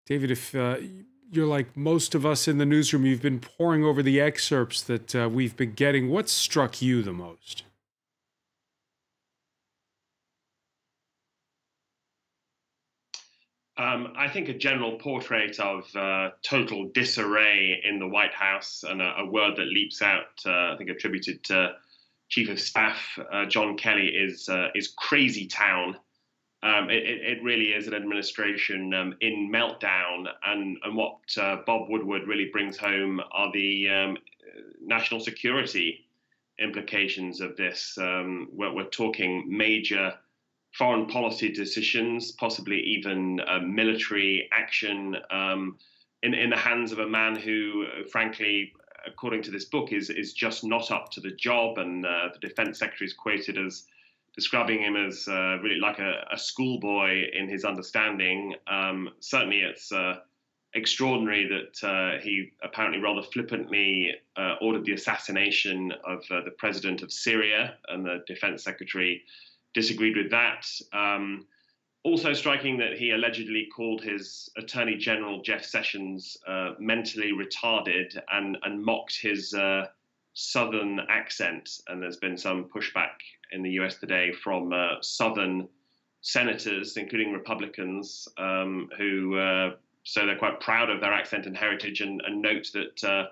David, if you're like most of us in the newsroom, you've been poring over the excerpts that we've been getting. What struck you the most? I think a general portrait of total disarray in the White House, and a word that leaps out, I think attributed to Chief of Staff John Kelly, is crazy town. It really is an administration in meltdown, and what Bob Woodward really brings home are the national security implications of this. We're talking major foreign policy decisions, possibly even military action, in the hands of a man who, frankly, according to this book, is just not up to the job. And the defense secretary is quoted as describing him as really like a schoolboy in his understanding. Certainly, it's extraordinary that he apparently rather flippantly ordered the assassination of the president of Syria, and the defense secretary disagreed with that. Also striking that he allegedly called his Attorney General, Jeff Sessions, mentally retarded, and mocked his Southern accent. And there's been some pushback in the US today from Southern senators, including Republicans, who so they're quite proud of their accent and heritage, and note that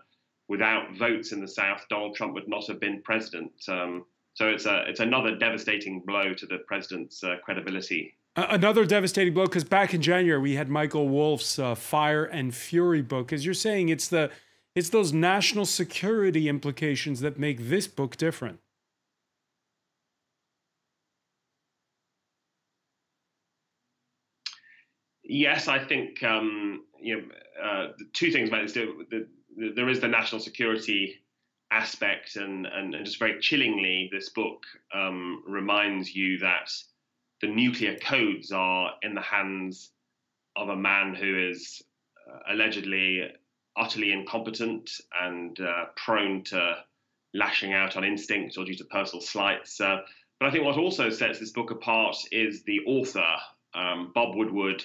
without votes in the South, Donald Trump would not have been president. So it's another devastating blow to the president's credibility. Another devastating blow, because back in January we had Michael Wolff's Fire and Fury book. As you're saying, it's those national security implications that make this book different. Yes, I think the two things about this. There is the national security aspect, and just very chillingly, this book reminds you that the nuclear codes are in the hands of a man who is allegedly utterly incompetent and prone to lashing out on instinct or due to personal slights. But I think what also sets this book apart is the author, Bob Woodward.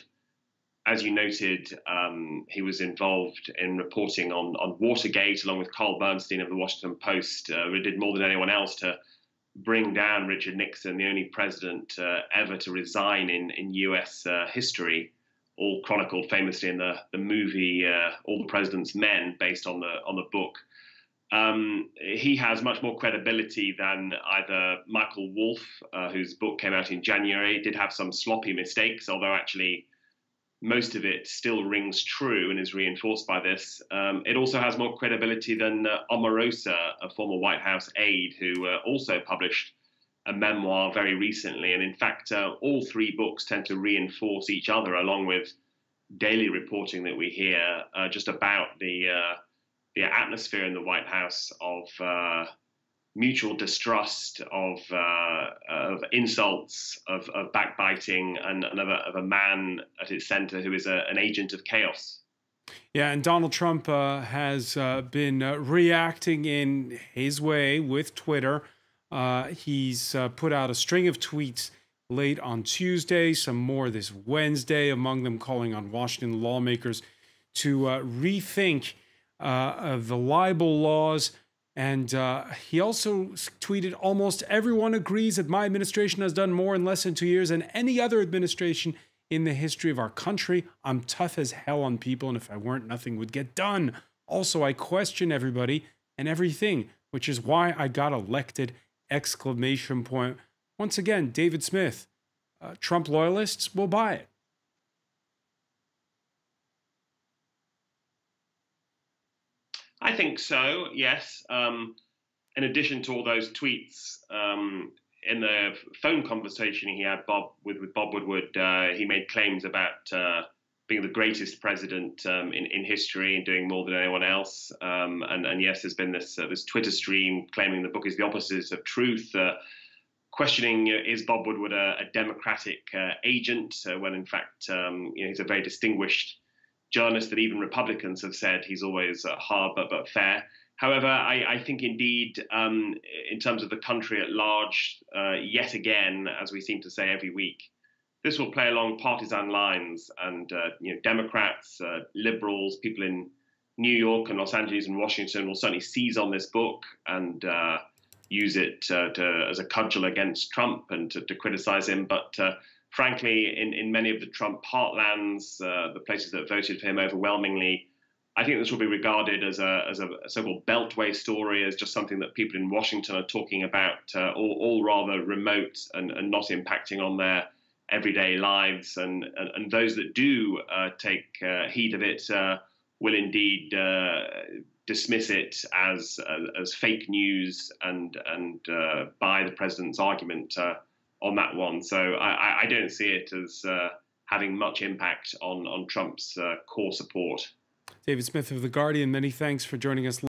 As you noted, he was involved in reporting on Watergate, along with Carl Bernstein of the Washington Post, who did more than anyone else to bring down Richard Nixon, the only president ever to resign in US history, all chronicled famously in the movie All the President's Men, based on the book. He has much more credibility than either Michael Wolff, whose book came out in January, did have some sloppy mistakes, although actually most of it still rings true and is reinforced by this. It also has more credibility than Omarosa, a former White House aide, who also published a memoir very recently. And in fact, all three books tend to reinforce each other, along with daily reporting that we hear just about the atmosphere in the White House of mutual distrust, of insults, of backbiting, and of a man at its center who is an agent of chaos. Yeah, and Donald Trump has been reacting in his way with Twitter. He's put out a string of tweets late on Tuesday, some more this Wednesday, among them calling on Washington lawmakers to rethink the libel laws. And he also tweeted, "Almost everyone agrees that my administration has done more in less than 2 years than any other administration in the history of our country. I'm tough as hell on people, and if I weren't, nothing would get done. Also, I question everybody and everything, which is why I got elected!" Exclamation point. Once again, David Smith, Trump loyalists will buy it. I think so, yes. In addition to all those tweets, in the phone conversation he had with Bob Woodward, he made claims about being the greatest president in history and doing more than anyone else. And yes, there's been this Twitter stream claiming the book is the opposite of truth, questioning is Bob Woodward a Democratic agent, when in fact he's a very distinguished journalist that even Republicans have said he's always hard but fair. However, I think indeed, in terms of the country at large, yet again, as we seem to say every week, this will play along partisan lines, and Democrats, liberals, people in New York and Los Angeles and Washington will certainly seize on this book and use it as a cudgel against Trump and to criticize him. But frankly, in many of the Trump heartlands, the places that voted for him overwhelmingly, I think this will be regarded as a so-called beltway story, as just something that people in Washington are talking about, all rather remote and not impacting on their everyday lives. And those that do take heed of it will indeed dismiss it as fake news and buy the president's argument on that one. So I don't see it as having much impact on Trump's core support. David Smith of The Guardian, many thanks for joining us.